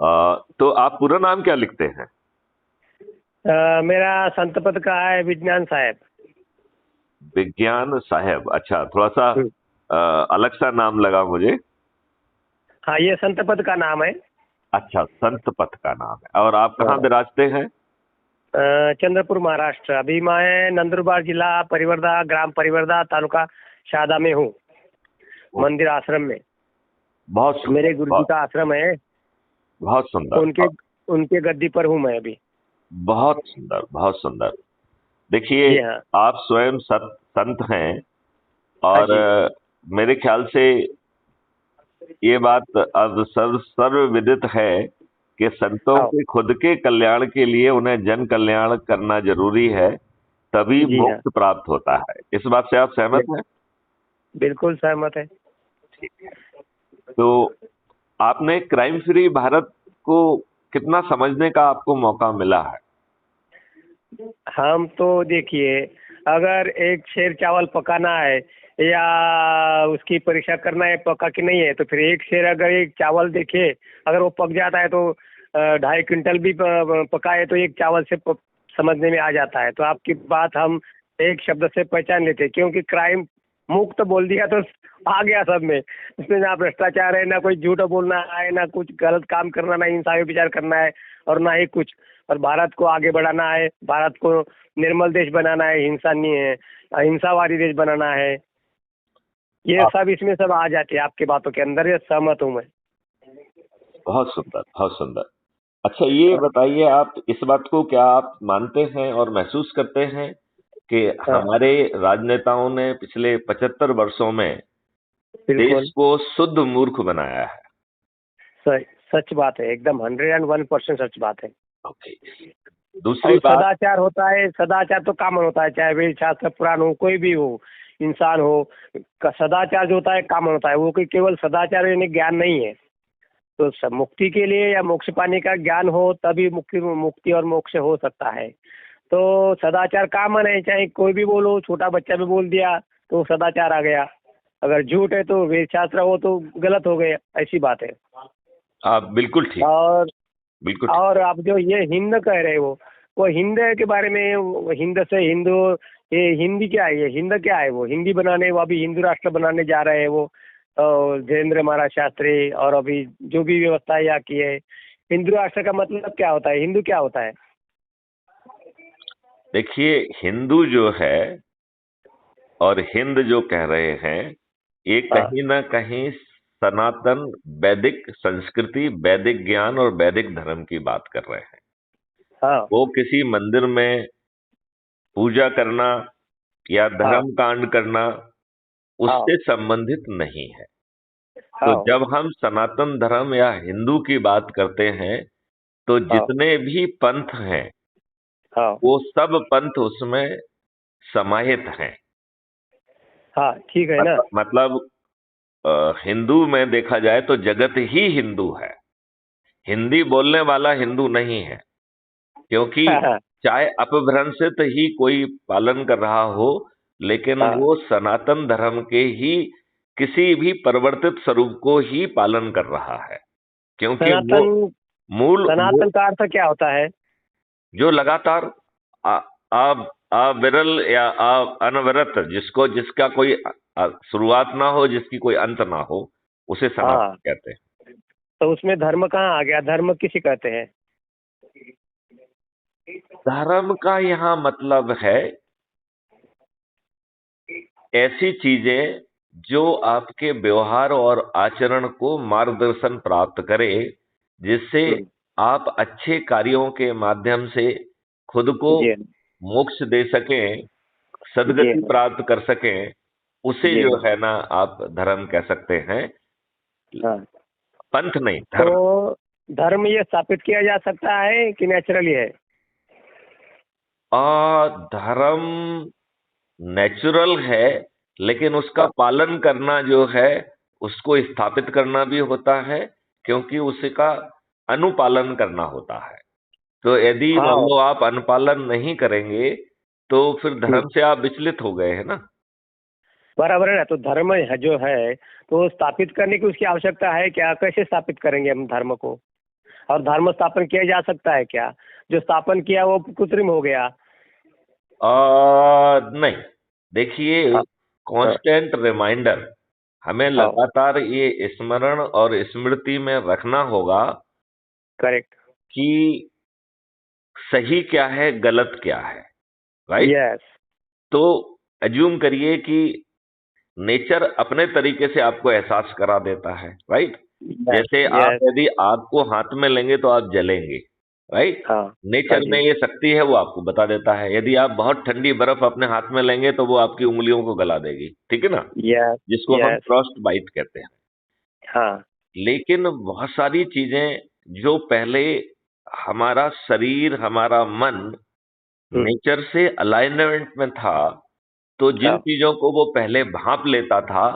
तो आप पूरा नाम क्या लिखते हैं? मेरा संत पद का है विज्ञान साहब। विज्ञान साहब, अच्छा, थोड़ा सा हम्म। अलग सा नाम लगा मुझे। हाँ, ये संत पद का नाम है। अच्छा, संत पथ का नाम है। और आप कहाँ हाँ। विराजते हैं? चंद्रपुर महाराष्ट्र। अभी मैं नंदुरबार जिला परिवर्धा, ग्राम परिवर्धा, तालुका शादा में हूँ, ओ, मंदिर आश्रम में। बहुत मेरे सुंदर, गुरु जी बहुत का आश्रम है, बहुत सुंदर, उनके उनके गद्दी पर हूँ मैं अभी। बहुत सुंदर, बहुत सुंदर। देखिए, जी हाँ। आप स्वयं संत हैं। हाँ और जी। मेरे ख्याल से ये बात अब सर्व विदित है कि संतों हाँ के खुद के कल्याण के लिए उन्हें जन कल्याण करना जरूरी है, तभी जी हाँ। मोक्ष प्राप्त होता है। इस बात से आप सहमत बिल- हैं? बिल्कुल सहमत है। तो आपने क्राइम फ्री भारत को कितना समझने का आपको मौका मिला है? हम तो देखिए, अगर एक शेर चावल पकाना है या उसकी परीक्षा करना है पका कि नहीं है, तो फिर एक शेर अगर एक चावल देखिए, अगर वो पक जाता है तो 2.5 क्विंटल भी पकाए तो एक चावल से समझने में आ जाता है। तो आपकी बात हम एक शब्द से पहचान लेते हैं, क्योंकि क्राइम मुक्त बोल दिया तो आ गया सब में। इसमें ना भ्रष्टाचार है, ना कोई झूठ बोलना है, ना कुछ गलत काम करना, ना इंसाफी विचार करना है, और ना ही कुछ। और भारत को आगे बढ़ाना है, भारत को निर्मल देश बनाना है, हिंसा नहीं है, अहिंसावादी देश बनाना है। ये आप सब इसमें सब आ जाते हैं आपके बातों के अंदर, ये सहमत हूँ मैं। बहुत सुंदर, बहुत सुंदर। अच्छा, ये हाँ। बताइए, आप इस बात को क्या आप मानते हैं और महसूस करते हैं कि हाँ, हमारे राजनेताओं ने पिछले 75 वर्षों में देश बिल्कुल को शुद्ध मूर्ख बनाया है? सच सच बात है, एकदम 101% सच बात है। ओके। दूसरी और बात। सदाचार होता है, सदाचार तो कॉमन होता है, चाहे वेद शास्त्र पुराण हो, कोई भी हो, इंसान हो, सदाचार जो होता है कॉमन होता है। वो कोई केवल सदाचार यानी ज्ञान नहीं है। तो मुक्ति के लिए या मोक्ष पाने का ज्ञान हो तभी मुक्ति मुक्ति और मोक्ष हो सकता है। तो सदाचार कॉमन है, चाहे कोई भी बोलो, छोटा बच्चा भी बोल दिया तो सदाचार आ गया। अगर झूठ है तो वेद शास्त्र हो तो गलत हो गया, ऐसी बात है। आप बिल्कुल ठीक, और बिल्कुल ठीक। और आप जो ये हिंद कह रहे हो, वो हिंद के बारे में, वो हिंद से हिंदू, ये हिंदी क्या है, ये हिंद क्या है? वो हिंदी बनाने, वो अभी हिंदू राष्ट्र बनाने जा रहे हैं वो, धीरेन्द्र महाराज शास्त्री। और अभी जो भी व्यवस्था यहाँ की है, हिंदू राष्ट्र का मतलब क्या होता है, हिंदू क्या होता है? देखिए, हिंदू जो है और हिंद जो कह रहे हैं, ये हाँ कहीं ना कहीं सनातन वैदिक संस्कृति, वैदिक ज्ञान और वैदिक धर्म की बात कर रहे हैं। हाँ वो किसी मंदिर में पूजा करना या हाँ धर्म कांड करना हाँ उससे संबंधित नहीं है। तो हाँ जब हम सनातन धर्म या हिंदू की बात करते हैं, तो हाँ जितने भी पंथ हैं हाँ वो सब पंथ उसमें समाहित हैं। हाँ, ठीक है ना। मतलब हिंदू में देखा जाए तो जगत ही हिंदू है, हिंदी बोलने वाला हिंदू नहीं है। क्योंकि हाँ हाँ चाहे अपभ्रंशित ही कोई पालन कर रहा हो, लेकिन हाँ। वो सनातन धर्म के ही किसी भी परिवर्तित स्वरूप को ही पालन कर रहा है। क्योंकि वो सनातन, मूल सनातन का अर्थ क्या होता है? जो लगातार आ, आ, अविरल या अनवरत, जिसको जिसका कोई शुरुआत ना हो, जिसकी कोई अंत ना हो, उसे हाँ, सनातन कहते हैं। तो उसमें धर्म कहाँ आ गया? धर्म किसे कहते हैं? धर्म का यहाँ मतलब है ऐसी चीजें जो आपके व्यवहार और आचरण को मार्गदर्शन प्राप्त करे, जिससे हम्म। आप अच्छे कार्यों के माध्यम से खुद को जी मोक्ष दे सकें, जी सदगति प्राप्त कर सकें, उसे जी जो है ना आप धर्म कह सकते हैं। हाँ। पंथ नहीं, धर्म। तो धर्म ये स्थापित किया जा सकता है कि नेचुरली है? धर्म नेचुरल है, लेकिन उसका हाँ पालन करना जो है, उसको स्थापित करना भी होता है, क्योंकि उसका अनुपालन करना होता है। तो यदि मान हाँ। लो आप अनुपालन नहीं करेंगे, तो फिर हम्म, धर्म से आप विचलित हो गए, है ना। बराबर है ना। तो धर्म है जो है, तो स्थापित करने की उसकी आवश्यकता है क्या? कैसे स्थापित करेंगे हम धर्म को? और धर्म स्थापन किया जा सकता है क्या? जो स्थापन किया वो कृत्रिम हो गया। नहीं, देखिए, हाँ हाँ कांस्टेंट रिमाइंडर हमें हाँ, लगातार ये स्मरण और स्मृति में रखना होगा करेक्ट। कि सही क्या है, गलत क्या है, राइट? यस तो एज्यूम करिए कि नेचर अपने तरीके से आपको एहसास करा देता है, राइट? यस जैसे आप यस। यदि आग को हाथ में लेंगे तो आप जलेंगे, राइट? हाँ हाँ नेचर में जी। ये शक्ति है, वो आपको बता देता है। यदि आप बहुत ठंडी बर्फ अपने हाथ में लेंगे तो वो आपकी उंगलियों को गला देगी, ठीक है ना? यस जिसको हम यस। फ्रॉस्ट बाइट कहते हैं। हाँ लेकिन बहुत सारी चीजें जो पहले हमारा शरीर, हमारा मन हम्म, नेचर से अलाइनमेंट में था, तो जिन हाँ चीजों को वो पहले भांप लेता था,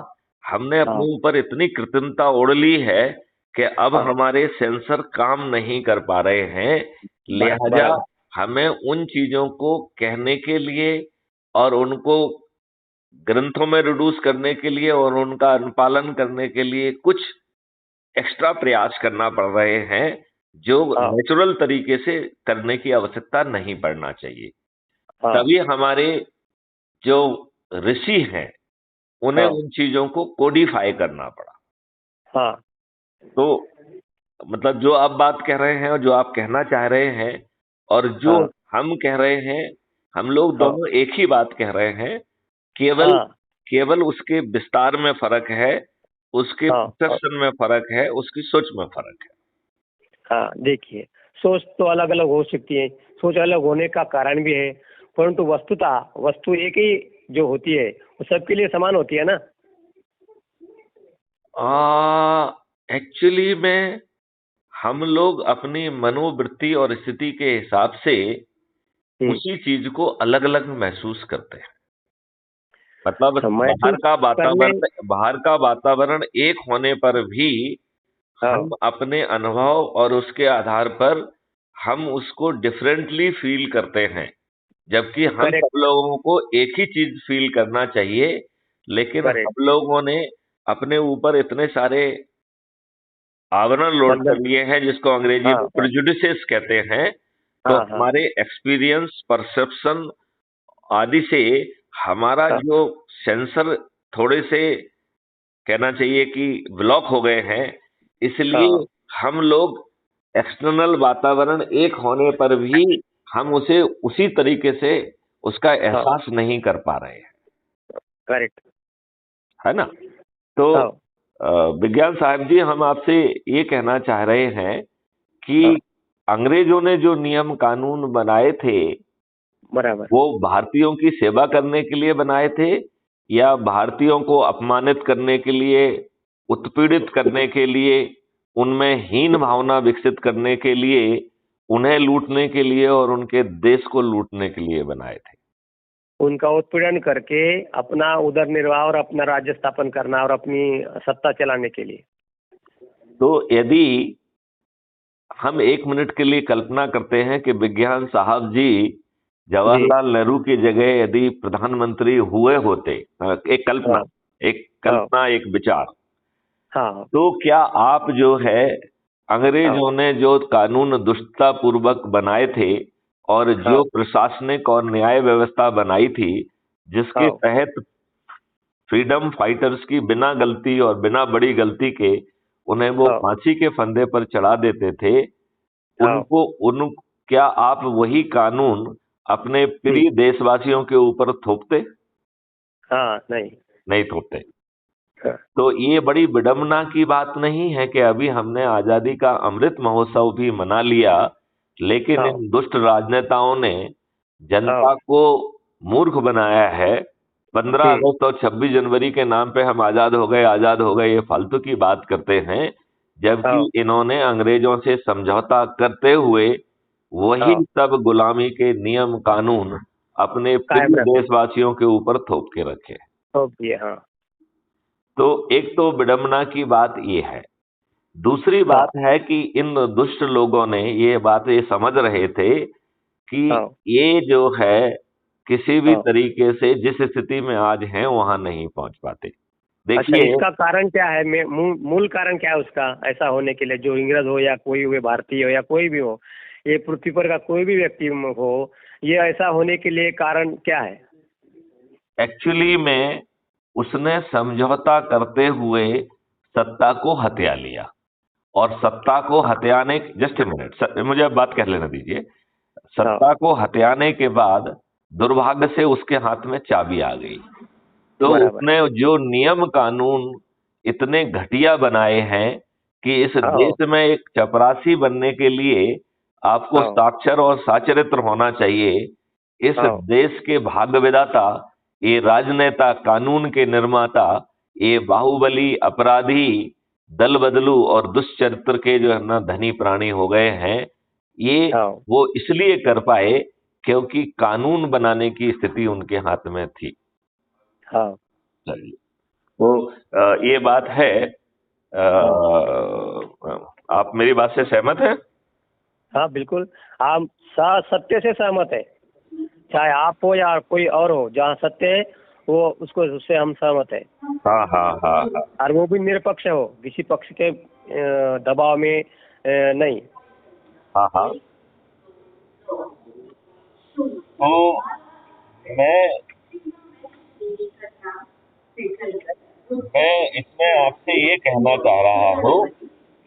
हमने हाँ अपने ऊपर इतनी कृत्रिमता ओढ़ ली है कि अब हाँ, हमारे सेंसर काम नहीं कर पा रहे हैं। लिहाजा बराबर। हमें उन चीजों को कहने के लिए और उनको ग्रंथों में रिड्यूस करने के लिए और उनका अनुपालन करने के लिए कुछ एक्स्ट्रा प्रयास करना पड़ रहे हैं, जो हाँ नेचुरल तरीके से करने की आवश्यकता नहीं पड़ना चाहिए। हाँ तभी हमारे जो ऋषि हैं, उन्हें हाँ उन चीजों को कोडिफाई करना पड़ा। हाँ तो मतलब जो आप बात कह रहे हैं और जो आप कहना चाह रहे हैं और जो हाँ हम कह रहे हैं, हम लोग हाँ दोनों एक ही बात कह रहे हैं। केवल हाँ केवल उसके विस्तार में फर्क है, उसके हाँ हाँ परसेप्शन में फर्क है, उसकी सोच में फर्क है। हाँ। देखिए, सोच तो अलग अलग हो सकती है, सोच अलग होने का कारण भी है, परंतु वस्तुतः वस्तु एक ही जो होती है वो सबके लिए समान होती है ना। एक्चुअली में हम लोग अपनी मनोवृत्ति और स्थिति के हिसाब से हम्म। उसी चीज को अलग अलग महसूस करते हैं। मतलब हाँ, महसूस करने। बाहर का वातावरण एक होने पर भी हम हाँ अपने अनुभव और उसके आधार पर हम उसको डिफरेंटली फील करते हैं। जबकि हम सब करेक्ट लोगों को एक ही चीज फील करना चाहिए, लेकिन करेक्ट। हम लोगों ने अपने ऊपर इतने सारे आवरण लोड कर बंधन। लिए हैं, जिसको अंग्रेजी हाँ में हाँ प्रेजुडिसेस कहते हैं। तो हाँ हाँ हमारे एक्सपीरियंस, परसेप्शन आदि से हमारा हाँ जो सेंसर थोड़े से कहना चाहिए कि ब्लॉक हो गए हैं। इसलिए हाँ। हम लोग एक्सटर्नल वातावरण एक होने पर भी हम उसे उसी तरीके से उसका हाँ एहसास नहीं कर पा रहे हैं, करेक्ट। है ना? तो हाँ अ, विज्ञान साहब जी, हम आपसे ये कहना चाह रहे हैं कि हाँ अंग्रेजों ने जो नियम कानून बनाए थे, बराबर। वो भारतीयों की सेवा करने के लिए बनाए थे या भारतीयों को अपमानित करने के लिए, उत्पीड़ित करने के लिए, उनमें हीन भावना विकसित करने के लिए, उन्हें लूटने के लिए और उनके देश को लूटने के लिए बनाए थे? उनका उत्पीड़न करके अपना उदर निर्वाह और अपना राज्य स्थापन करना और अपनी सत्ता चलाने के लिए। तो यदि हम एक मिनट के लिए कल्पना करते हैं कि विज्ञान साहब जी जी। जवाहरलाल नेहरू की जगह यदि प्रधानमंत्री हुए होते, हाँ एक हाँ कल्पना, एक विचार, हाँ तो क्या आप जो है, हाँ अंग्रेजों ने जो कानून दुष्टता पूर्वक बनाए थे और जो हाँ प्रशासनिक और न्याय व्यवस्था बनाई थी, जिसके हाँ तहत फ्रीडम फाइटर्स की बिना गलती और बिना बड़ी गलती के उन्हें वो हाँ फांसी के फंदे पर चढ़ा देते थे, हाँ। उनको उन क्या आप वही कानून अपने हम्म। प्रिय देशवासियों के ऊपर थोपते? हाँ नहीं। नहीं थोपते। हाँ तो ये बड़ी विडंबना की बात नहीं है कि अभी हमने आजादी का अमृत महोत्सव भी मना लिया, लेकिन हाँ इन दुष्ट राजनेताओं ने हाँ। जनता को मूर्ख बनाया है। 15 हम्म। अगस्त और 26 जनवरी के नाम पे हम आजाद हो गए, ये फालतू की बात करते हैं। जबकि हाँ इन्होंने अंग्रेजों से समझौता करते हुए वही हाँ। सब गुलामी के नियम कानून अपने कायम प्रिय रखे। देशवासियों के ऊपर थोप के रखे। तो ये हाँ तो एक तो विडंबना की बात ये है। दूसरी हाँ बात है कि इन दुष्ट लोगों ने ये समझ रहे थे कि हाँ ये जो है किसी भी हाँ तरीके से जिस स्थिति में आज हैं वहां नहीं पहुंच पाते। अच्छा, देखिए, इसका कारण क्या है? मूल कारण क्या है उसका ऐसा होने के लिए? जो इंग्रज हो या कोई हुए भारतीय हो या कोई भी हो, ये पृथ्वी पर का कोई भी व्यक्ति हो, ये ऐसा होने के लिए कारण क्या है? एक्चुअली में उसने समझौता करते हुए सत्ता को हथिया लिया, और सत्ता को हथियाने, जस्ट ए मिनट, मुझे अब बात कर लेना दीजिए। हाँ, सत्ता को हथियाने के बाद दुर्भाग्य से उसके हाथ में चाबी आ गई। तो बराबर। उसने जो नियम कानून इतने घटिया बनाए हैं कि इस हाँ, देश में एक चपरासी बनने के लिए आपको हाँ, साक्षर और साचरित्र होना चाहिए। इस हाँ, देश के भाग्य विधाता, ये राजनेता, कानून के निर्माता, ये बाहुबली, अपराधी, दल बदलू और दुष्चरित्र के जो है ना धनी प्राणी हो गए हैं। ये हाँ, वो इसलिए कर पाए क्योंकि कानून बनाने की स्थिति उनके हाथ में थी। हाँ, चलिए, तो ये बात है। हाँ, आप मेरी बात से सहमत हैं? हाँ, बिल्कुल। हम सत्य से सहमत है। चाहे आप हो या कोई और हो, जहाँ सत्य है वो उसको उससे हम सहमत है। हाँ, हाँ, हाँ, हाँ। और वो भी निरपक्ष हो, किसी पक्ष के दबाव में नहीं। हाँ, हाँ। तो मैं मैं इसमें आपसे ये कहना चाह रहा हूँ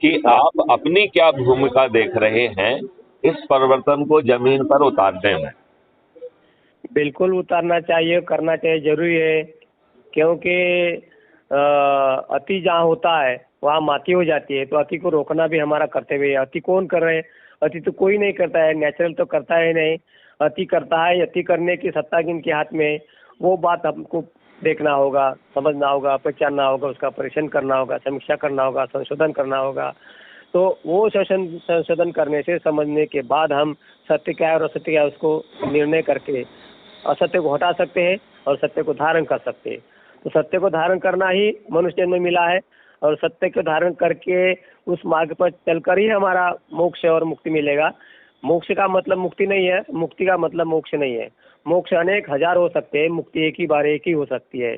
कि हाँ, आप अपनी क्या भूमिका देख रहे हैं इस परिवर्तन को जमीन पर उतारने में। बिल्कुल उतारना चाहिए, करना चाहिए, जरूरी है। क्योंकि अ, अति जहाँ होता है वहाँ माती हो जाती है, तो अति को रोकना भी हमारा कर्तव्य है। अति कौन कर रहे हैं? अति तो कोई नहीं करता है, नेचुरल तो करता है नहीं। अति करता है, अति करने की सत्ता किनके हाथ में है? वो बात हमको देखना होगा, समझना होगा, पहचानना होगा, उसका परीक्षण करना होगा, समीक्षा करना होगा, संशोधन करना होगा। तो वो संशोधन करने से, समझने के बाद हम सत्य क्या है और असत्य क्या है उसको निर्णय करके असत्य को हटा सकते हैं और सत्य को धारण कर सकते हैं। तो सत्य को धारण करना ही मनुष्य जन्म मिला है, और सत्य को धारण करके उस मार्ग पर चलकर ही हमारा मोक्ष और मुक्ति मिलेगा। मोक्ष का मतलब मुक्ति नहीं है, मुक्ति का मतलब मोक्ष नहीं है। मोक्ष अनेक हजार हो सकते हैं, मुक्ति एक ही बार एक ही हो सकती है।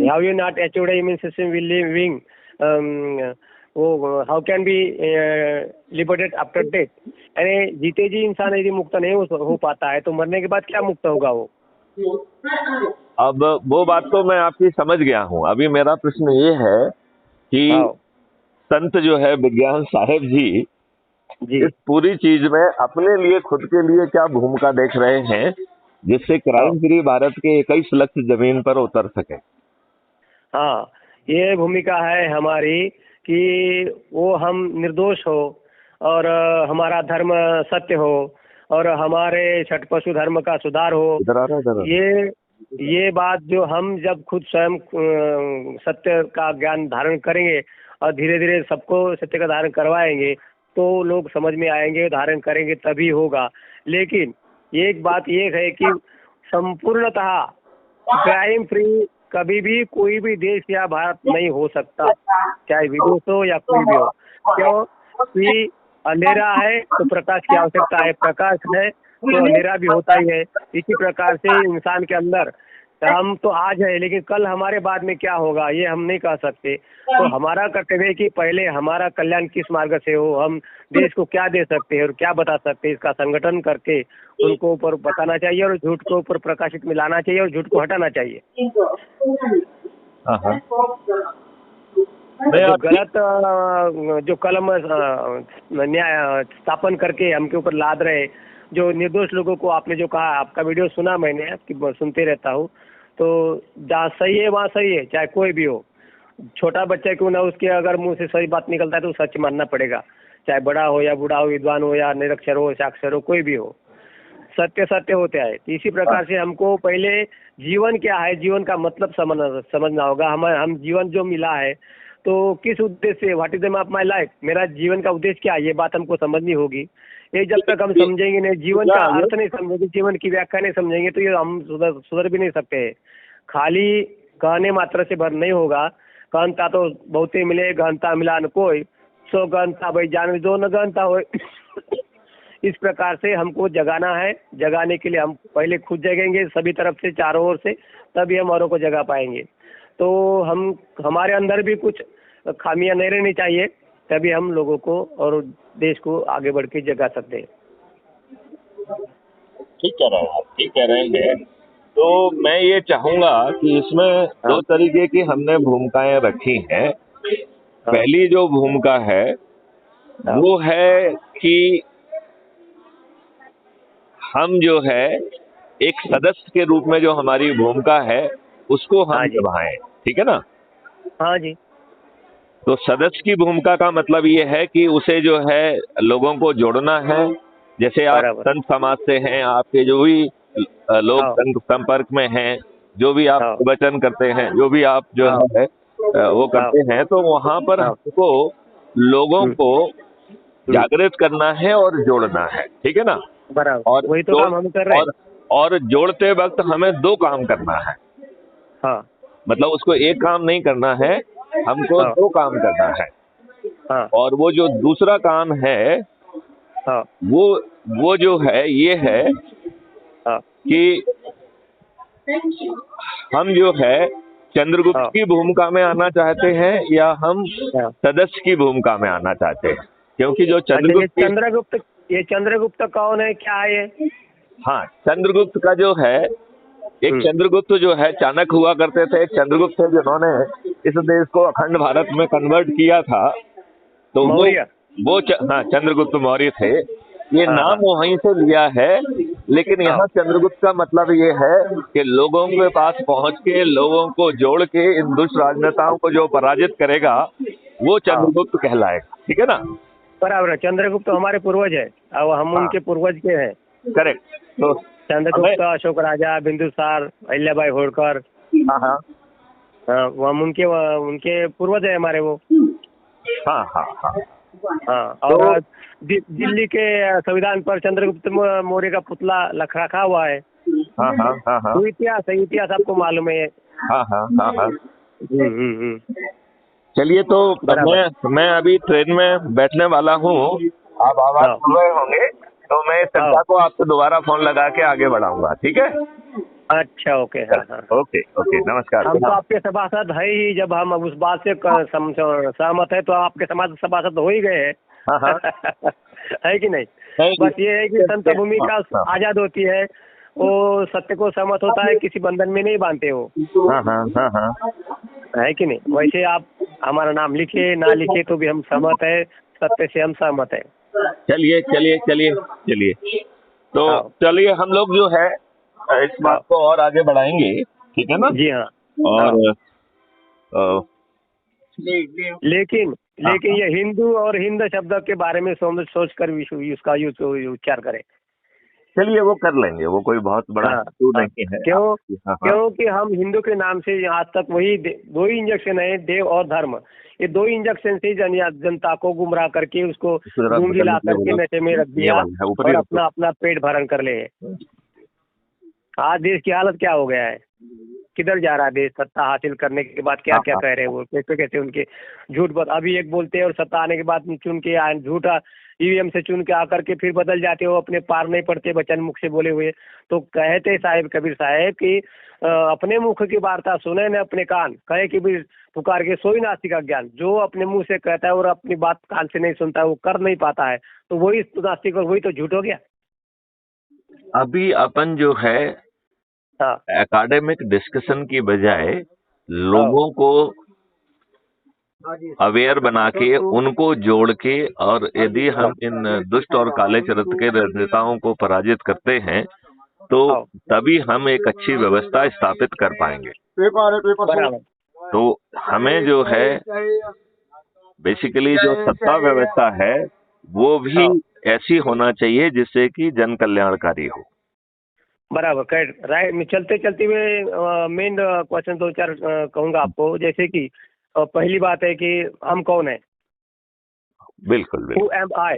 How you not achieved human system will living, वो how can be liberated after death? यानी जीते जी इंसान यदि मुक्त नहीं हो पाता है तो मरने के बाद क्या मुक्त होगा वो? अब वो बात तो मैं आपकी समझ गया हूं। अभी मेरा प्रश्न ये है कि हाँ संत जो है विज्ञान साहेब जी जी। इस पूरी चीज में अपने लिए, खुद के लिए क्या भूमिका देख रहे हैं जिससे हाँ क्राइम फ्री भारत के 21 लक्ष्य जमीन पर उतर सके। हाँ, ये भूमिका है हमारी कि वो हम निर्दोष हो, और हमारा धर्म सत्य हो, और हमारे छठ पशु धर्म का सुधार हो। इधर आ रहा है, इधर आ रहा ये बात जो हम जब खुद स्वयं सत्य का ज्ञान धारण करेंगे और धीरे धीरे सबको सत्य का धारण करवाएंगे, तो लोग समझ में आएंगे, धारण करेंगे, तभी होगा। लेकिन एक बात ये है कि संपूर्णतः क्राइम फ्री कभी भी कोई भी देश या भारत नहीं हो सकता, चाहे विदेश हो या कोई भी हो। क्यों कि अंधेरा है तो प्रकाश की आवश्यकता है, प्रकाश है तो अंधेरा भी होता ही है। इसी प्रकार से इंसान के अंदर, हम तो आज है लेकिन कल हमारे बाद में क्या होगा ये हम नहीं कह सकते। तो हमारा कर्तव्य है कि पहले हमारा कल्याण किस मार्ग से हो, हम देश को क्या दे सकते हैं और क्या बता सकते हैं, इसका संगठन करके उनको ऊपर बताना चाहिए और झूठ को ऊपर प्रकाशित में लाना चाहिए और झूठ को हटाना चाहिए। हाँ, हाँ। जो गलत जो कलम न्याय स्थापन करके हमके ऊपर लाद रहे, जो निर्दोष लोगों को, आपने जो कहा, आपका वीडियो सुना मैंने, आपकी सुनते रहता हूँ। तो जहाँ सही है वहाँ सही है, चाहे कोई भी हो, छोटा बच्चा क्यों ना, उसके अगर मुंह से सही बात निकलता है तो सच मानना पड़ेगा, चाहे बड़ा हो या बूढ़ा हो, विद्वान हो या निरक्षर हो, साक्षर हो, कोई भी हो, सत्य सत्य होता है। तो इसी प्रकार से हमको पहले जीवन क्या है, जीवन का मतलब समझना होगा। हम जीवन जो मिला है तो किस उद्देश्य से, what is the of my life, मेरा जीवन का उद्देश्य क्या है, ये बात हमको समझनी होगी। ये जब तक हम समझेंगे नहीं, जीवन का अर्थ नहीं समझेंगे, जीवन की व्याख्या नहीं समझेंगे, तो ये हम सुधर भी नहीं सकते हैं। खाली कहने मात्र से भर नहीं होगा। कहनता तो बहुते मिले, गहनता मिला न कोई, सो गहनता भाई जान जो न गहनता हो। इस प्रकार से हमको जगाना है। जगाने के लिए हम पहले खुद जगेंगे सभी तरफ से, चारों ओर से, तभी हम औरों को जगा पाएंगे। तो हम हमारे अंदर भी कुछ खामियां नहीं रहनी चाहिए, तभी हम लोगों को और देश को आगे बढ़ के जगा सकते हैं। ठीक कह रहे हैं आप, ठीक कह रहे हैं। तो मैं ये चाहूंगा कि इसमें दो हाँ तरीके की हमने भूमिकाएं रखी हैं। हाँ पहली जो भूमिका है हाँ वो है कि हम जो है एक सदस्य के रूप में जो हमारी भूमिका है उसको हम हाँ जी, निभाएं, ठीक है ना। हाँ जी, तो सदस्य की भूमिका का मतलब ये है कि उसे जो है लोगों को जोड़ना है। जैसे आप बराबर। संत समाज से हैं, आपके जो भी लोग हाँ संत संपर्क में हैं, जो भी आप हाँ प्रवचन करते हैं, जो भी आप जो हाँ है वो हाँ करते हैं, तो वहां पर हाँ। हमको लोगों हम्म, को हम्म, जागृत करना है और जोड़ना है, ठीक है ना। और बराबर, वही तो जोड़ काम हम कर रहे हैं। और जोड़ते वक्त हमें दो काम करना है। हाँ मतलब उसको एक काम नहीं करना है, हमको हाँ दो काम करना है। हाँ और वो जो दूसरा काम है हाँ वो वो जो है ये है हाँ कि हम जो है चंद्रगुप्त हाँ की भूमिका में आना चाहते हैं या हम हाँ। सदस्य की भूमिका में आना चाहते हैं, क्योंकि जो अच्छा, चंद्रगुप्त की ये चंद्रगुप्त कौन है, क्या है ये? हाँ, चंद्रगुप्त का जो है एक हम्म, चंद्रगुप्त जो है चाणक्य हुआ करते थे, एक चंद्रगुप्त थे जिन्होंने इस देश को अखंड भारत में कन्वर्ट किया था। तो मौर्य। हाँ, चंद्रगुप्त मौर्य थे। ये हाँ नाम हाँ वहीं से लिया है, लेकिन हाँ यहाँ चंद्रगुप्त का मतलब ये है कि लोगों के पास पहुंच के लोगों को जोड़ के इन दुष्ट राजनेताओं को जो पराजित करेगा वो हाँ, चंद्रगुप्त कहलाएगा, ठीक है ना। बराबर है। चंद्रगुप्त तो हमारे पूर्वज है और हम हाँ, उनके पूर्वज के हैं। करेक्ट। तो हमें चंद्रगुप्त, अशोक राजा, बिंदुसार, अहिल्याबाई होलकर। हाँ हाँ हाँ, वो हम उनके उनके पूर्वज है हमारे वो। हाँ हाँ हाँ। हाँ, तो और दिल्ली के संविधान पर चंद्रगुप्त मौर्य का पुतला रखा हुआ है। हाँ हाँ हाँ हाँ वो इतिहास है, इतिहास आपको मालूम है। हाँ हाँ हाँ हाँ। हम्म। चलिए, तो बराबर। मैं अभी ट्रेन में बैठने वाला हूँ। आप आवाज हाँ सुन रहे होंगे, तो मैं इस हाँ। चर्चा को आपसे दोबारा फोन लगा के आगे बढ़ाऊंगा, ठीक है। अच्छा, ओके। हाँ हाँ। ओके ओके, नमस्कार। हम तो आपके सभासद है ही, जब हम उस बात से सहमत है तो आपके समाज सभासद हो ही गए हैं। हाँ हाँ। है कि नहीं? नहीं, बस ये है कि संत भूमिका हाँ आजाद होती है, वो सत्य को सहमत होता है, किसी बंधन में नहीं बांधते हो। हाँ हाँ हाँ हाँ। है कि नहीं? वैसे आप हमारा नाम लिखे ना लिखे तो भी हम सहमत है, सत्य से हम सहमत है। चलिए चलिए चलिए चलिए, तो हाँ चलिए हम लोग जो है इस बात हाँ को और आगे बढ़ाएंगे, ठीक है ना। जी हाँ हाँ। और अ, लेकिन हाँ लेकिन हाँ, ये हिंदू और हिंद शब्द के बारे में सोच कर उसका उच्चार करें। चलिए वो कर लेंगे, वो कोई बहुत बड़ा हाँ इशू हाँ। नहीं है। क्यों? हाँ हाँ। क्योंकि हम हिंदू के नाम से आज तक वही दो ही इंजेक्शन है, देव और धर्म। ये दो इंजेक्शन से जनता को गुमराह करके उसको गुजरात गूंगी ला बदलने करके वाला नशे में रख ये दिया वाला है, ऊपरी और रखो। अपना अपना पेट भरण कर ले। आज देश की हालत क्या हो गया है, किधर जा रहा है देश? सत्ता हासिल करने के बाद क्या हाँ क्या हाँ कह रहे हैं वो, कैसे कैसे उनके झूठ अभी एक बोलते हैं और सत्ता आने के बाद चुन के झूठा ईवीएम से चुन के आकर के फिर बदल जाते हो, अपने पार नहीं पड़ते बचन मुख से बोले हुए। तो कहते साहिब कबीर साहेब कि अपने मुख की वार्ता सुने न अपने कान, कहे कि भी पुकार के सोई नास्तिक का ज्ञान। जो अपने मुंह से कहता है और अपनी बात कान से नहीं सुनता है, वो कर नहीं पाता है, तो वही नास्तिक और वही तो झूठ हो गया। अभी अपन जो है हाँ एकेडमिक डिस्कशन की बजाय हाँ लोगों को अवेयर बना के उनको जोड़ के, और यदि हाँ हम इन दुष्ट और काले चरित्र के राजनेताओं को पराजित करते हैं तो हाँ, तभी हम एक अच्छी व्यवस्था स्थापित कर पाएंगे। बराबर। तो हमें जो है बेसिकली जो सत्ता व्यवस्था है वो भी हाँ, ऐसी होना चाहिए जिससे कि जन कल्याणकारी हो। बराबर करेक्ट राइट। मैं चलते चलते हुए मेन क्वेश्चन दो चार कहूंगा आपको। जैसे कि पहली बात है कि हम कौन है? बिल्कुल हु बिल्कुल। Am I?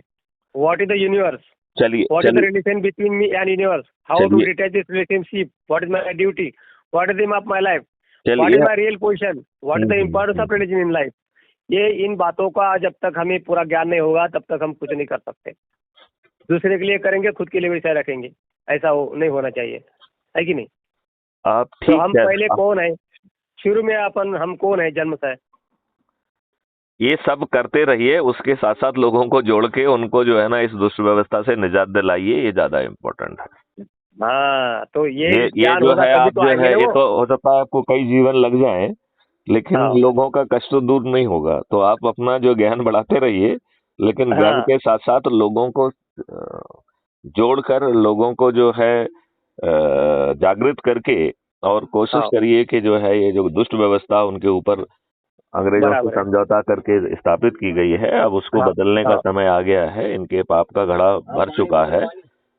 What is the universe? चलिए व्हाट इज द चलिए relation between me and universe? How to चलिए detach this relationship? What is my duty? What is the aim of my life? What is चलिए। My real position? What is the importance of religion in life? ये इन बातों का जब तक हमें पूरा ज्ञान नहीं होगा तब तक हम कुछ नहीं कर सकते। दूसरे के लिए करेंगे, खुद के लिए वैसा रखेंगे, ऐसा नहीं होना चाहिए। है कि नहीं? आप तो ठीक हम है। पहले कौन है? शुरू में अपन हम कौन है जन्म से? ये सब करते रहिए, उसके साथ साथ लोगों को जोड़ के उनको जो है ना इस दुष्ट व्यवस्था से निजात दिलाइए, ये ज्यादा इम्पोर्टेंट है। हाँ, तो ये ये ज्ञान जो होगा है तभी आप तो जो आएंगे है, ना ये वो। तो हो सकता है आपको कई जीवन लग जाए, लेकिन हाँ लोगों का कष्ट दूर नहीं होगा। तो आप अपना जो ज्ञान बढ़ाते रहिए, लेकिन ज्ञान हाँ। के साथ साथ लोगों को जोड़कर, लोगों को जो है जागृत करके, और कोशिश हाँ करिए कि जो है ये जो दुष्ट व्यवस्था उनके ऊपर अंग्रेजों से बराबर है। समझौता करके स्थापित की गई है, अब उसको हाँ बदलने का हाँ समय आ गया है। इनके पाप का घड़ा भर चुका है,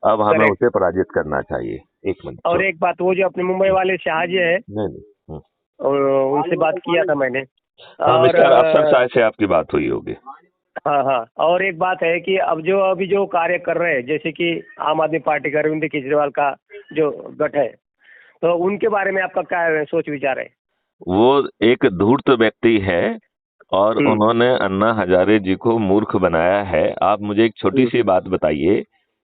अब हमें करेक्ट। उसे पराजित करना चाहिए। एक मिनट और छोड़। एक बात, वो जो अपने मुंबई वाले शाहजी है, नहीं नहीं। और उनसे बात किया था मैंने। हाँ, और मिस्टर अफसर साहब से आपकी बात हुई होगी। हाँ हाँ, और एक बात है कि अब जो अभी जो कार्य कर रहे हैं, जैसे कि आम आदमी पार्टी का अरविंद केजरीवाल का जो गठ है, तो उनके बारे में आपका क्या सोच विचार है? वो एक धूर्त व्यक्ति है, और हम्म उन्होंने अन्ना हजारे जी को मूर्ख बनाया है। आप मुझे एक छोटी सी हम्म बात बताइए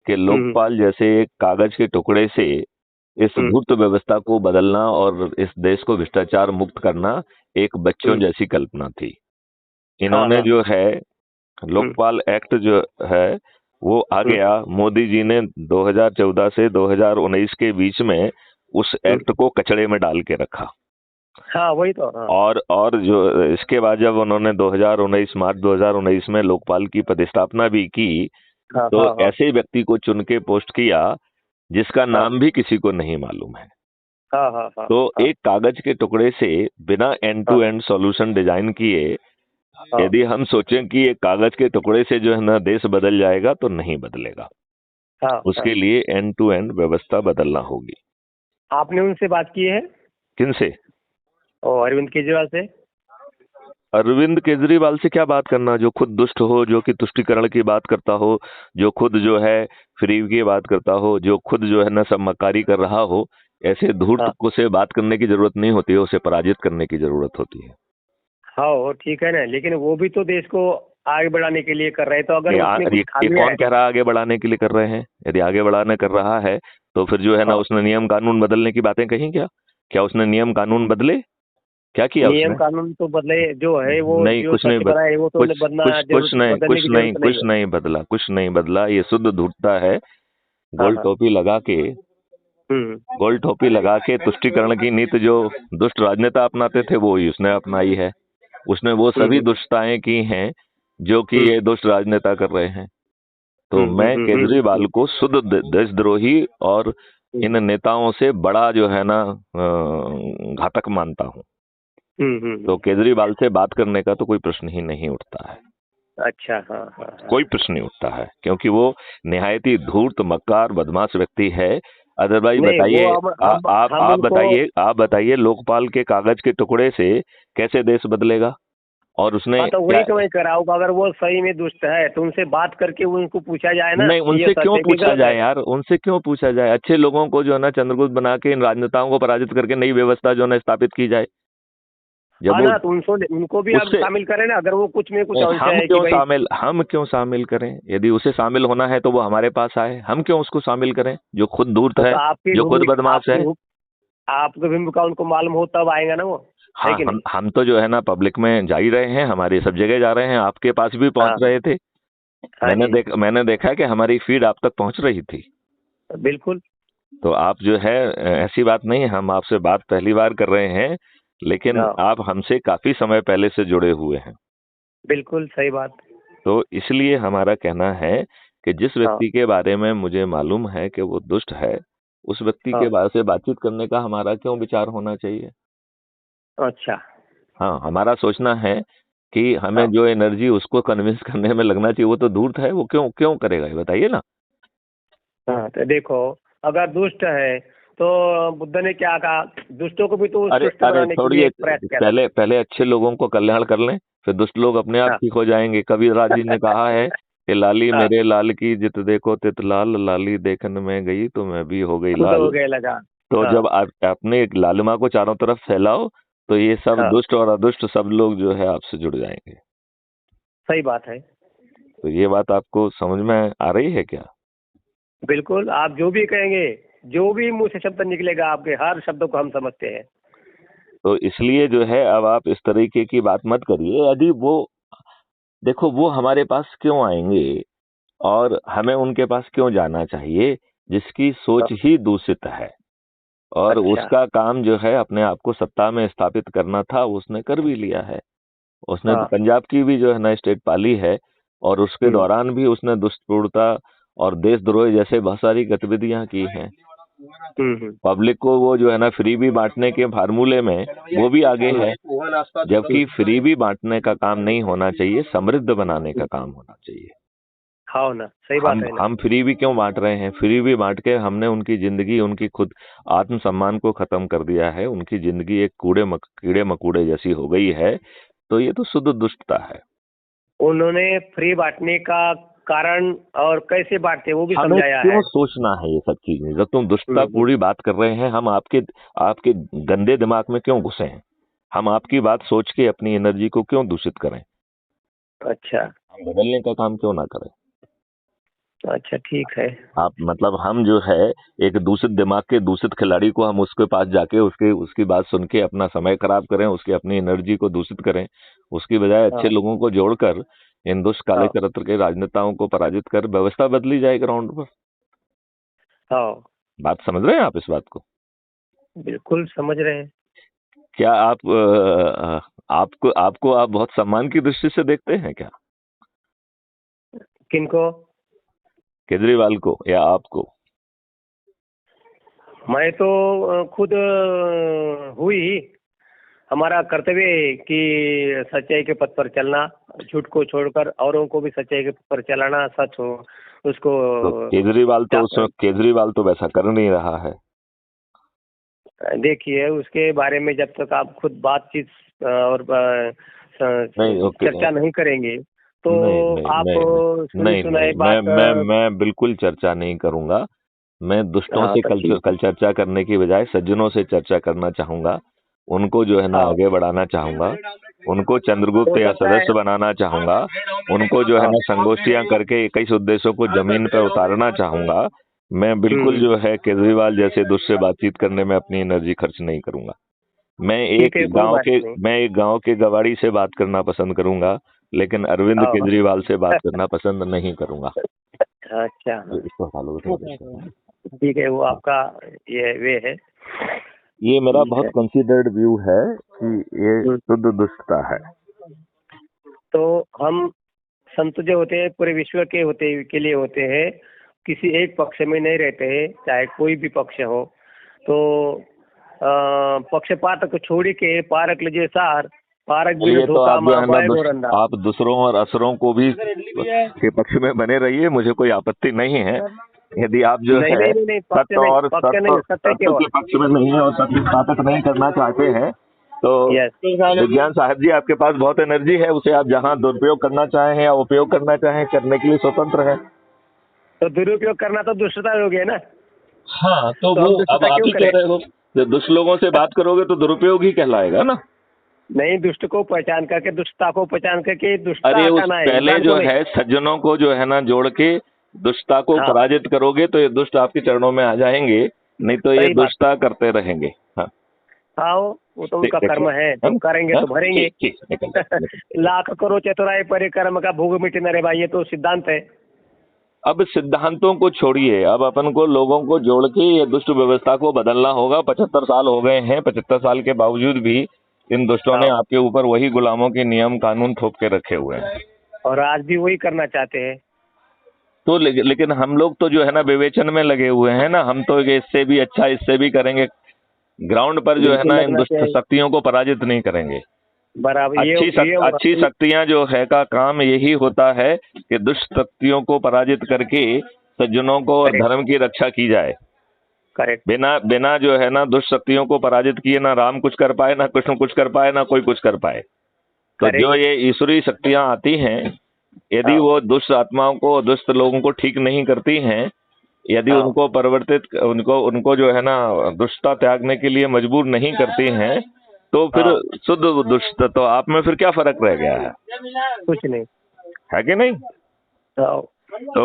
कि हम्म लोकपाल जैसे एक कागज के टुकड़े से इस हम्म धूर्त व्यवस्था को बदलना और इस देश को भ्रष्टाचार मुक्त करना एक बच्चों हम्म, जैसी कल्पना थी। हाँ इन्होंने हाँ। जो है हम्म लोकपाल एक्ट जो है वो आ हम्म गया, मोदी जी ने 2014 से 2019 के बीच में उस हम्म, एक्ट को कचड़े में डाल के रखा। हाँ वही तो। हाँ और जो इसके बाद जब उन्होंने 2019 मार्च 2019 में लोकपाल की प्रतिस्थापना भी की, हाँ तो हाँ हाँ ऐसे व्यक्ति को चुन के पोस्ट किया जिसका हाँ नाम भी किसी को नहीं मालूम है। हाँ हाँ हाँ तो हाँ एक कागज के टुकड़े से बिना एंड टू हाँ एंड सॉल्यूशन डिजाइन किए, हाँ यदि हम सोचें कि एक कागज के टुकड़े से जो है ना देश बदल जाएगा, तो नहीं बदलेगा। हाँ हाँ। उसके लिए एंड टू एंड व्यवस्था बदलना होगी। आपने उनसे बात की है? किनसे? और अरविंद केजरीवाल से? अरविंद केजरीवाल से क्या बात करना, जो खुद दुष्ट हो, जो कि तुष्टिकरण की बात करता हो, जो खुद जो है फ्री की बात करता हो, जो खुद जो है ना सब मक्कारी कर रहा हो। ऐसे धूर्त हाँ को से बात करने की जरूरत नहीं होती है, उसे पराजित करने की जरूरत होती है। हाँ, वो ठीक है ना, लेकिन वो भी तो देश को आगे बढ़ाने के लिए कर रहे हैं, तो अगर उसमें कुछ ये खामियां कौन है। कह रहा है आगे बढ़ाने के लिए कर रहे हैं? यदि आगे बढ़ाने कर रहा है, तो फिर जो है ना हाँ, उसने नियम कानून बदलने की बातें कही क्या? क्या उसने नियम कानून बदले? क्या किया नियम उसने? कानून तो बदले जो है, वो नहीं, जो कुछ नहीं सच बनाए वो तो बदलना जरूरत, बदलने की जरूरत नहीं कुछ है। नहीं बदला, कुछ नहीं बदला। ये शुद्ध धूर्तता है। हाँ गोल हाँ। टोपी लगा के, हम्म गोल टोपी लगा के तुष्टीकरण की नीति जो दुष्ट राजनेता अपनाते थे, वो ही उसने अपनाई है। उसने वो सभी हम्म दुष्टताएं की हैं जो कि हम्म ये दुष्ट राजनेता कर रहे हैं। तो हम्म हम्म मैं हम्म हम्म केजरीवाल को शुद्ध देशद्रोही और हम्म इन नेताओं से बड़ा जो है ना घातक मानता हूं। तो हम्म। केजरीवाल से बात करने का तो कोई प्रश्न ही नहीं उठता है। अच्छा, हाँ हाँ हाँ। कोई प्रश्न नहीं उठता है, क्योंकि वो निहायत ही धूर्त, मक्कार, बदमाश व्यक्ति है। अदरवाइज नहीं, वो बताइए, हम उनको। आप बताइए लोकपाल के कागज के टुकड़े से कैसे देश बदलेगा? और उसने हाँ, तो क्या? वही तो मैं कह रहा हूँ, अगर वो सही में दुष्ट है तो उनसे बात करके उनको पूछा जाए ना नहीं, कि ये उनसे सच क्यों है कि पूछा गलत जाए है। यार? उनसे क्यों पूछा जाए? अच्छे लोगों को जो है ना चंद्रगुप्त बना के इन राजनेताओं को पराजित करके नई व्यवस्था जो है ना स्थापित की जाए। जब हाँ वो ना, तो उनको भी आप उससे शामिल करें ना, अगर वो कुछ में कुछ अंश है कि भाई। हम क्यों शामिल करें? यदि उसे शामिल होना है तो वो हमारे पास आए, हम क्यों उसको शामिल करें जो खुद धूर्त तो है, आपकी जो खुद भूमिका, बदमाश है? आपकी भूमिका उनको मालूम हो तब आएगा ना वो, है हाँ, कि नहीं? हम तो जो है ना पब्लिक में जा ही रहे हैं, हमारे सब जगह जा रहे हैं, आपके पास भी पहुंच हाँ रहे थे। हाँ जी, मैंने देखा कि हमारी फीड आप तक पहुंच रही थी। बिल्कुल। तो आप जो है ऐसी बात नहीं है, हम आपसे बात पहली बार कर रहे हैं, लेकिन हाँ, आप हमसे काफी समय पहले से जुड़े हुए हैं। बिल्कुल सही बात। तो इसलिए हमारा कहना है कि जिस हाँ व्यक्ति के बारे में मुझे मालूम है कि वो दुष्ट है, उस व्यक्ति के हाँ। बारे से बातचीत करने का हमारा क्यों विचार होना चाहिए? अच्छा। हाँ, हमारा सोचना है कि हमें हाँ जो एनर्जी उसको कन्विंस करने में लगना चाहिए, वो तो धूर्त है, वो क्यों क्यों करेगा, ये बताइए ना। हाँ, तो देखो, अगर दुष्ट है तो बुद्ध ने क्या कहा, दुष्टों को भी तो अरे शिष्ट अरे बनाने के लिए छोड़िए, एक प्रयास किया था। पहले अच्छे लोगों को कल्याण कर लें, फिर दुष्ट लोग अपने आप हाँ ठीक हो जाएंगे। कबीरदास जी ने कहा है कि लाली हाँ, मेरे लाल की जित देखो तित लाल, लाली देखन में गई तो मैं भी हो गई खुद हो लाल। गए लगा। तो हाँ जब आप अपने एक लालिमा को चारों तरफ फैलाओ, तो ये सब हाँ, दुष्ट और अदुष्ट सब लोग जो है आपसे जुड़ जाएंगे। सही बात है। तो ये बात आपको समझ में आ रही है क्या? बिल्कुल, आप जो भी कहेंगे, जो भी मुंह से शब्द निकलेगा आपके, हर शब्द को हम समझते हैं। तो इसलिए जो है अब आप इस तरीके की बात मत करिए। यदि वो देखो वो हमारे पास क्यों आएंगे और हमें उनके पास क्यों जाना चाहिए, जिसकी सोच ही दूषित है और अच्छा। उसका काम जो है अपने आप को सत्ता में स्थापित करना था, उसने कर भी लिया है। उसने हाँ। पंजाब की भी जो है ना स्टेट पाली है और उसके हम्म दौरान भी उसने दुष्प्रवृत्ता और देशद्रोह जैसे बहुत सारी गतिविधियां की हैं। हम्म। पब्लिक को वो जो है ना फ्री भी बांटने के फार्मूले में वो भी आगे है, जबकि फ्री भी बांटने का काम नहीं होना चाहिए, समृद्ध बनाने का काम होना चाहिए। हाँ ना, सही बात हम है ना। हम फ्री भी क्यों बांट रहे हैं? फ्री भी बांट के हमने उनकी जिंदगी, उनकी खुद आत्मसम्मान को खत्म कर दिया है। उनकी जिंदगी एक कीड़े मकोड़े जैसी हो गई है। तो ये तो शुद्ध दुष्टता है। उन्होंने फ्री बांटने का कारण और कैसे बांटते वो भी हमें समझाया क्यों है। सोचना है ये सब चीजें? जब तुम दुष्टता हम्म। पूरी बात कर रहे हैं, हम आपके आपके गंदे दिमाग में क्यों घुसे हैं? हम आपकी बात सोच के अपनी एनर्जी को क्यों दूषित करें? अच्छा। हम बदलने का काम क्यों ना करें? अच्छा ठीक है। आप मतलब हम जो है एक दूषित दिमाग के दूषित खिलाड़ी को हम उसके पास जाके उसकी बात सुन के अपना समय खराब करें, उसकी अपनी एनर्जी को दूषित करें, उसकी बजाय अच्छे हाँ लोगों को जोड़कर इन दुष्ट काले हाँ चरित्र के राजनेताओं को पराजित कर व्यवस्था बदली जाए ग्राउंड पर। हाँ। बात समझ रहे हैं आप इस बात को? बिल्कुल समझ रहे हैं। क्या आप आपको आपको आप बहुत सम्मान की दृष्टि से देखते हैं क्या किनको? केजरीवाल को या आपको? मैं तो खुद हुई हमारा कर्तव्य है कि सच्चाई के पथ पर चलना, झूठ को छोड़कर औरों को भी सच्चाई के पथ पर चलाना, सच हो उसको तो केजरीवाल तो वैसा कर नहीं रहा है। देखिए उसके बारे में जब तक आप खुद बातचीत और नहीं, ओके। चर्चा नहीं करेंगे तो नहीं नहीं आप नहीं सुनी नहीं सुनाई नहीं मैं बात मैं मैं बिल्कुल चर्चा नहीं करूंगा। मैं दुष्टों हाँ से तो कल ठीक है। कल चर्चा करने की बजाय सज्जनों से चर्चा करना चाहूंगा। उनको जो है ना हाँ आगे बढ़ाना चाहूंगा। उनको चंद्रगुप्त हो या सकता है। सदस्य बनाना चाहूंगा। उनको जो है हाँ। ना संगोष्ठियां करके 21 उद्देश्यों को जमीन पर उतारना चाहूंगा। मैं बिल्कुल हम्म। जो है केजरीवाल जैसे दुष्ट से बातचीत करने में अपनी एनर्जी खर्च नहीं करूंगा। मैं ठीक है, कोई बात नहीं। एक गांव के गवाड़ी से बात करना पसंद करूंगा, लेकिन अरविंद हाँ। केजरीवाल से बात करना पसंद नहीं करूंगा। अच्छा इसको फॉलो करो। ठीक है, वो आपका ये वे है। ये मेरा ठीक बहुत है। कंसीडर्ड व्यू है कि ये हम्म। शुद्ध दुष्टता है। तो हम संत जो होते हैं पूरे विश्व के होते के लिए होते हैं, किसी एक पक्ष में नहीं रहते हैं, चाहे कोई भी पक्ष हो। तो पक्षपात को छोड़ के पारक लीजिए सार, पारक बिन चलिए तो धोखा आप जो माँ है ना बाय गोरंदा। आप दूसरों और असुरों को भी के पक्ष में बने रहिए, मुझे कोई आपत्ति नहीं है। यदि आप जो नहीं है नहीं नहीं नहीं, पक्ष नहीं, पक्ष नहीं, सत्य सत्य केवल। के पक्ष में नहीं है और सत्य स्थापित नहीं करना चाहते हैं, तो यस। विज्ञान साहब जी आपके पास बहुत एनर्जी है, उसे आप जहाँ दुरुपयोग करना चाहें या उपयोग करना चाहें करने के लिए स्वतंत्र है। तो दुरुपयोग करना तो दुष्टता हो गया ना। हाँ तो तो वो हम अब दुष्टता आप क्यों ही कह करें? रहे हो, जब दुष्ट लोगों से बात करोगे तो दुरुपयोग ही कहलाएगा ना। नहीं, दुष्ट को पहचान करके, दुष्टता को पहचान करके दुष्टता अरे उस हटाना है, पहले इंसान को जो नहीं। है सज्जनों को जो है ना जोड़ के दुष्टता को हाँ पराजित करोगे तो ये दुष्ट आपके चरणों में आ जाएंगे, नहीं तो ये सही बात। दुष्टता करते रहेंगे। हाँ हाँ वो तो उनका देखो, कर्म है, है तो ना? करेंगे हाँ? तो भरेंगे। ठीक ठीक निकल। लाख करो चतुराई परिक्रम का भोग मिटे न रे भाई, ये तो सिद्धांत है। अब सिद्धांतों को छोड़िए, अब अपन को लोगों को जोड़ के ये दुष्ट व्यवस्था को बदलना होगा। 75 साल हो गए हैं, 75 साल के बावजूद भी इन दुष्टों ने हाँ, आपके ऊपर वही गुलामों के नियम कानून थोप के रखे हुए हैं। और आज भी वही करना चाहते हैं। तो लेकिन हम लोग तो जो है ना विवेचन में लगे हुए हैं ना, हम तो ये इससे भी अच्छा इससे भी करेंगे। ग्राउंड पर जो है बिल्कुल ना इन लगना दुष्ट चाहिए। शक्तियों को पराजित नहीं करेंगे। बराबर ये अच्छी शक्तियां जो है का काम यही होता है कि दुष्ट शक्तियों को पराजित करके सज्जनों को और करेक्ट धर्म की रक्षा की जाए। करेक्ट। बिना बिना जो है ना दुष्ट शक्तियों को पराजित किए ना राम कुछ कर पाए, ना कृष्ण कुछ कर पाए, ना कोई कुछ कर पाए। तो जो करेक्ट। ये ईश्वरीय शक्तियां आती हैं, यदि हाँ वो दुष्ट आत्माओं को, दुष्ट लोगों को ठीक नहीं करती हैं, यदि हाँ उनको परिवर्तित उनको उनको जो है ना दुष्टता त्यागने के लिए मजबूर नहीं करती हैं, तो फिर हाँ। शुद्ध दुष्ट तो आप में फिर क्या फर्क रह गया कुछ नहीं। है कि नहीं? हाँ। तो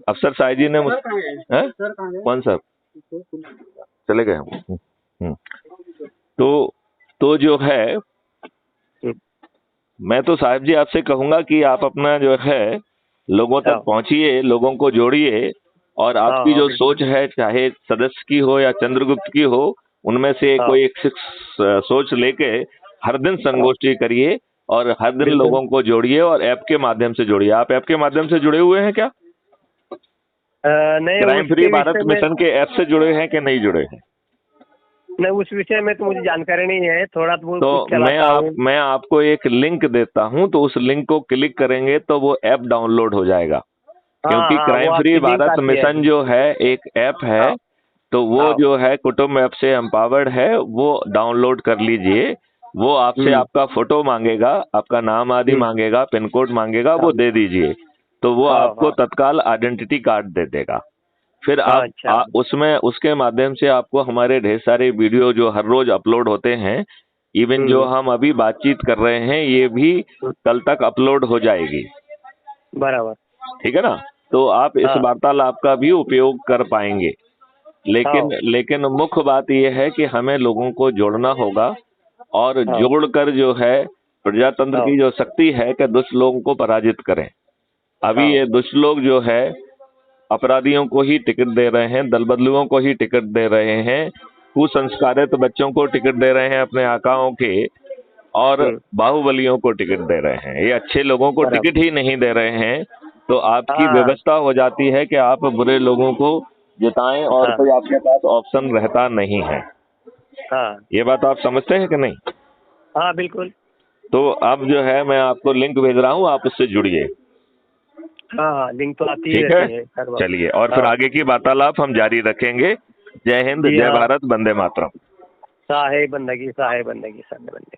अफसर साहब जी ने हैं? कौन सा चले गए हम? तो तो जो है हम्म, मैं तो साहब जी आपसे कहूंगा कि आप अपना जो है लोगों तक हाँ पहुंचिए, लोगों को जोड़िए, और हाँ आपकी हाँ जो बिल्कुल। सोच है, चाहे सदस्य की हो या चंद्रगुप्त की हो, उनमें से हाँ कोई एक सोच लेके हर दिन हाँ संगोष्ठी करिए और हर दिन बिल्कुल। लोगों को जोड़िए और ऐप के माध्यम से जोड़िए। आप ऐप के माध्यम से जुड़े हुए हैं क्या? नहीं क्राइम फ्री उसके भारत विषय में, मिशन के ऐप से जुड़े हैं कि नहीं जुड़े हैं? नहीं उस विषय में तो मुझे जानकारी नहीं है, थोड़ा बहुत तो कुछ चलाता हूँ। मैं आपको एक लिंक देता हूं, तो उस लिंक को क्लिक करेंगे तो वो ऐप डाउनलोड हो जाएगा। हाँ क्योंकि हाँ वो क्राइम फ्री आपकी लिंक भारत आती है। मिशन जो है एक ऐप है, हाँ तो वो हाँ। जो है कुटुंब ऐप से एम्पावर्ड है, वो डाउनलोड कर लीजिए। वो आपसे हम्म आपका फोटो मांगेगा, आपका नाम आदि हम्म। मांगेगा, पिन कोड मांगेगा, हाँ वो दे दीजिए, तो वो हाँ आपको हाँ। तत्काल आइडेंटिटी कार्ड दे देगा। फिर हाँ अच्छा। उसमें उसके माध्यम से आपको हमारे ढेर सारे वीडियो जो हर रोज अपलोड होते हैं, इवन जो हम्म हम अभी बातचीत कर रहे हैं, ये भी हम्म, कल तक अपलोड हो जाएगी। बराबर। ठीक है ना? तो आप इस हाँ वार्तालाप का भी उपयोग कर पाएंगे। लेकिन हाँ लेकिन मुख्य बात यह है कि हमें लोगों को जोड़ना होगा, और हाँ जोड़कर जो है प्रजातंत्र हाँ की जो शक्ति है कि दुष्ट लोगों को पराजित करें। अभी हाँ। ये दुष्ट लोग जो है अपराधियों को ही टिकट दे रहे हैं, दल बदलुओं को ही टिकट दे रहे हैं, कुसंस्कारित बच्चों को टिकट दे रहे हैं अपने आकाओं के, और हम्म बाहुबलियों को टिकट दे रहे हैं। ये अच्छे लोगों को बराबर। टिकट ही नहीं दे रहे हैं। तो आपकी हाँ व्यवस्था हो जाती है कि आप बुरे लोगों को जिताएं और हाँ कोई आपके पास ऑप्शन रहता नहीं है। हाँ ये बात आप समझते हैं कि नहीं? हाँ बिल्कुल। तो अब जो है मैं आपको लिंक भेज रहा हूँ, आप उससे जुड़िए। हाँ हाँ लिंक तो आती ही ठीक है, रहती है हर वक्त। चलिए, और फिर हाँ आगे की वार्तालाप हम जारी रखेंगे। जय हिंद, जी जय हाँ। भारत, वंदे मातरम। साहे बंदगी साहे बंदगी साहे बंदगी।